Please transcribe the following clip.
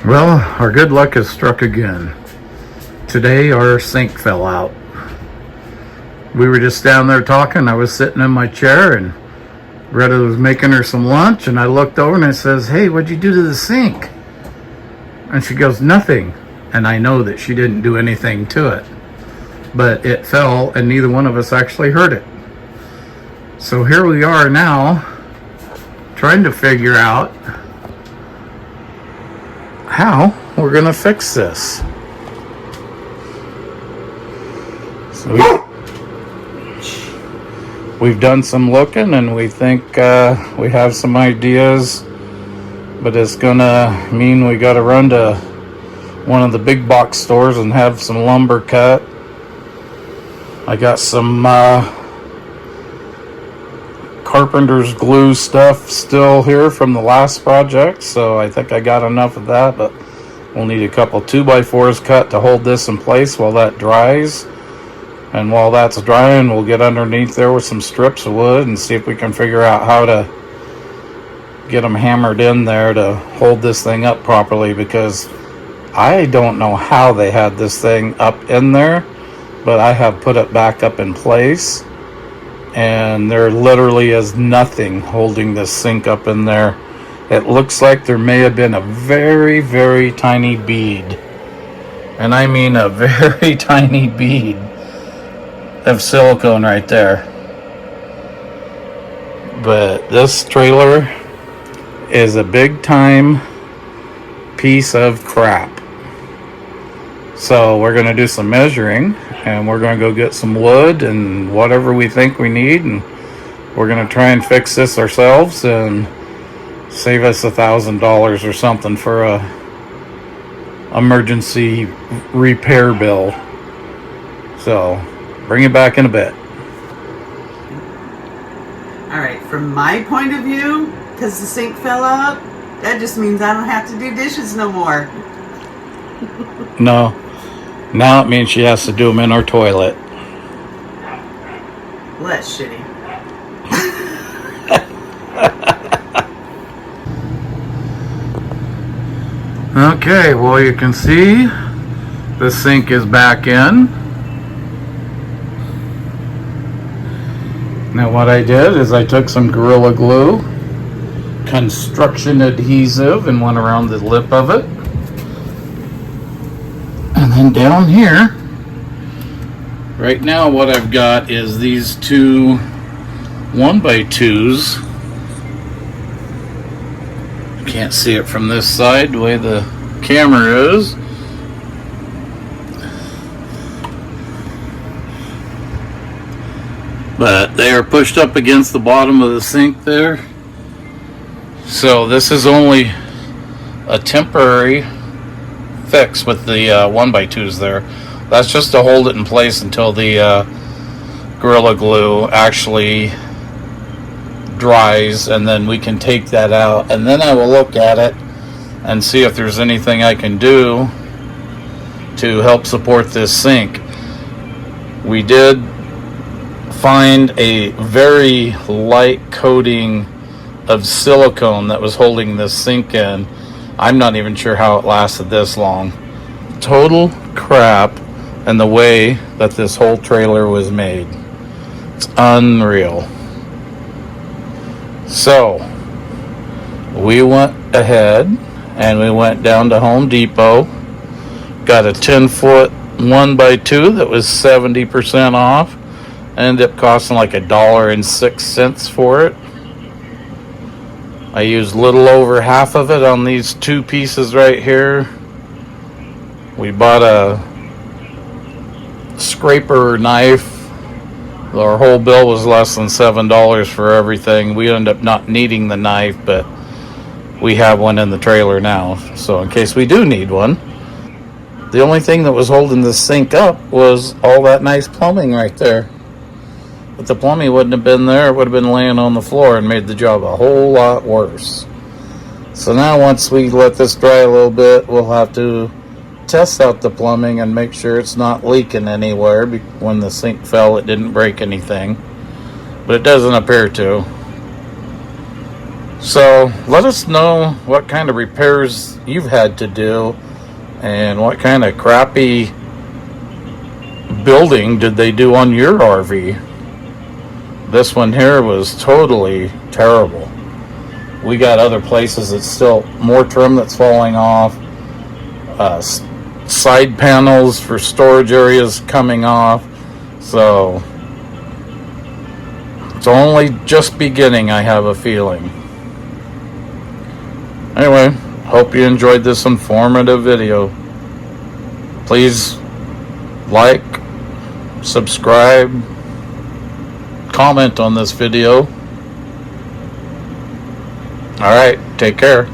Well, our good luck has struck again. Today our sink fell out. We were just down there talking. I was sitting in my chair and Retta was making her some lunch, and I looked over and I says, "Hey, what'd you do to the sink?" And she goes, "Nothing." And I know that she didn't do anything to it, but it fell and neither one of us actually heard it. So here we are now trying to figure out how we're gonna fix this. So we've done some looking and we think we have some ideas, but it's gonna mean we gotta run to one of the big box stores and have some lumber cut. I got some carpenter's glue stuff still here from the last project, so I think I got enough of that, but we'll need a couple 2x4s cut to hold this in place while that dries. And while that's drying, we'll get underneath there with some strips of wood and see if we can figure out how to get them hammered in there to hold this thing up properly, because I don't know how they had this thing up in there, but I have put it back up in place and there literally is nothing holding this sink up in there. It looks like there may have been a very, very tiny bead, and I mean a very tiny bead of silicone right there. But this trailer is a big time piece of crap. So we're going to do some measuring and we're going to go get some wood and whatever we think we need, and we're going to try and fix this ourselves and save us $1,000 or something for a emergency repair bill. So bring it back in a bit. Alright, from my point of view, because the sink fell out, that just means I don't have to do dishes no more. No, now it means she has to do them in our toilet. Well, that's shitty. Okay, well, you can see the sink is back in. Now what I did is I took some Gorilla Glue, construction adhesive, and went around the lip of it. And then down here, right now what I've got is these two 1x2s. Can't see it from this side the way the camera is. But they are pushed up against the bottom of the sink there. So this is only a temporary fix with the 1x2s there. That's just to hold it in place until the Gorilla Glue actually dries, and then we can take that out, and then I will look at it and see if there's anything I can do to help support this sink. We did find a very light coating of silicone that was holding this sink in. I'm not even sure how it lasted this long. Total crap, and the way that this whole trailer was made, it's unreal. So we went ahead and we went down to Home Depot, got a 10-foot 1x2 that was 70% off. Ended up costing like $1.06 for it. I used a little over half of it on these two pieces right here. We bought a scraper knife. Our whole bill was less than $7 for everything. We ended up not needing the knife, but we have one in the trailer now, so in case we do need one. The only thing that was holding the sink up was all that nice plumbing right there. If the plumbing wouldn't have been there, it would have been laying on the floor and made the job a whole lot worse. So now once we let this dry a little bit, we'll have to test out the plumbing and make sure it's not leaking anywhere. When the sink fell, it didn't break anything, but it doesn't appear to. So let us know what kind of repairs you've had to do and what kind of crappy building did they do on your RV. This one here was totally terrible. We got other places that's still more trim that's falling off. Side panels for storage areas coming off. So it's only just beginning, I have a feeling. Anyway, hope you enjoyed this informative video. Please like, subscribe, comment on this video. Alright, take care.